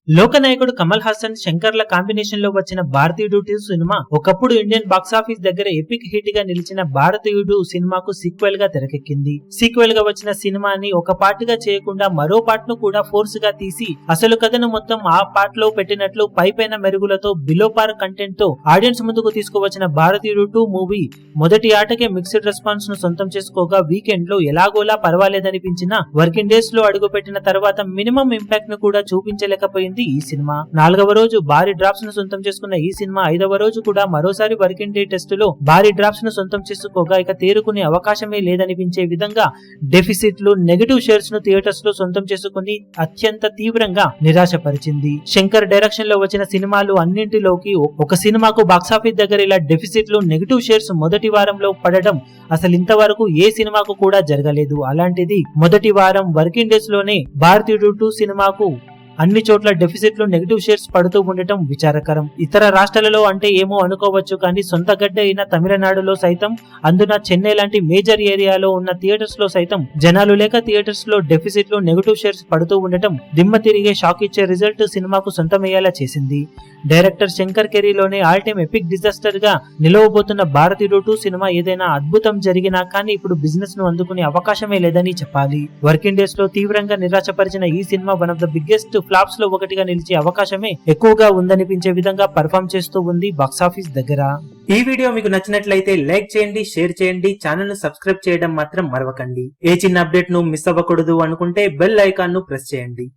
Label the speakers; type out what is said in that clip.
Speaker 1: లోకనాయకుడు Kamal Haasan శంకర్ల combination లో వచ్చిన భారతీయుడు 2 సినిమా ఒకప్పుడు ఇండియన్ బాక్సాఫీస్ దగ్గర ఎపిక్ హిట్ గా నిలిచిన భారతీయుడు సినిమాకు సీక్వెల్ గా తెరకెక్కింది. సీక్వెల్ గా వచ్చిన సినిమాని ఒక పార్ట్ గా చేయకుండా మరో పార్ట్ ను కూడా ఫోర్స్ గా తీసి అసలు కథను మొత్తం ఆ పార్ట్ లో పెట్టినట్లు పైపైన మెరుగులతో బిలో పార్ కంటెంట్ తో ఆడియన్స్ ముందుకు తీసుకువచ్చిన భారతీయుడు 2 మూవీ మొదటి ఆటకే మిక్స్డ్ రెస్పాన్స్ ను సొంతం చేసుకోగా వీకెండ్ లో ఎలాగోలా పర్వాలేదనిపించిన వర్కింగ్ డేస్ లో అడుగుపెట్టిన తర్వాత మినిమం ఇంపాక్ట్ ను కూడా చూపించలేకపోయింది ఈ సినిమా. 4వ రోజు భారీ డ్రాప్స్ ను సొంతం చేసుకున్న ఈ సినిమా 5వ రోజు కూడా మరోసారి వర్కింగ్ డే టెస్ట్ లో భారీ డ్రాప్స్ ను సొంతం చేసుకోగా ఇక తేరుకునే అవకాశమే లేదనిపించే విధంగా డెఫిసిట్లు, నెగటివ్ షేర్స్ ను థియేటర్స్ లో సొంతం చేసుకుని అత్యంత తీవ్రంగా నిరాశపరిచింది. శంకర్ డైరెక్షన్ లో వచ్చిన సినిమాలు అన్నింటిలోకి ఒక సినిమాకు బాక్సాఫీస్ దగ్గర ఇలా డెఫిసిట్లు, నెగటివ్ షేర్స్ మొదటి వారంలో పడడం అసలు ఇంతవరకు ఏ సినిమాకు కూడా జరగలేదు. అలాంటిది మొదటి వారం వర్కింగ్ డేస్ లోనే భారతీయుడు 2 సినిమాకు అన్ని చోట్ల డెఫిసిట్లు, నెగటివ్ షేర్స్ పడుతూ ఉండటం విచారకరం. ఇతర రాష్ట్రాలలో అంటే ఏమో అనుకోవచ్చు, కానీ సొంత గడ్డ అయిన తమిళనాడులో సైతం, అందున చెన్నై లాంటి మేజర్ ఏరియాలో ఉన్న థియేటర్స్ లో సైతం జనాలు లేక థియేటర్స్ లో డెఫిసిట్లు, నెగటివ్ షేర్స్ పడుతూ ఉండటం దిమ్మ తిరిగే షాక్ ఇచ్చే రిజల్ట్ సినిమాకు సొంతమయ్యేలా చేసింది. డైరెక్టర్ శంకర్ కెరీలోనే ఆల్ టైమ్ ఎపిక్ డిజాస్టర్ గా నిలవబోతున్న భారతీయుడు 2 సినిమా ఏదైనా అద్భుతం జరిగినా కానీ ఇప్పుడు బిజినెస్ ను అందుకునే అవకాశమే లేదని చెప్పాలి. వర్కింగ్ డేస్ లో తీవ్రంగా నిరాశపరిచిన ఈ cinema one of the biggest flops లో ఒకటిగా నిలిచే అవకాశమే ఎక్కువగా ఉందనిపించే విధంగా పర్ఫామ్ చేస్తూ ఉంది బాక్సాఫీస్ దగ్గర. ఈ వీడియో మీకు నచ్చినట్లయితే లైక్ చేయండి, షేర్ చేయండి, ఛానల్ ను సబ్స్క్రైబ్ చేయడం మాత్రం మరవకండి. ఏ చిన్న అప్డేట్ ను మిస్ అవ్వకూడదు అనుకుంటే బెల్ ఐకాన్ ను ప్రెస్ చేయండి.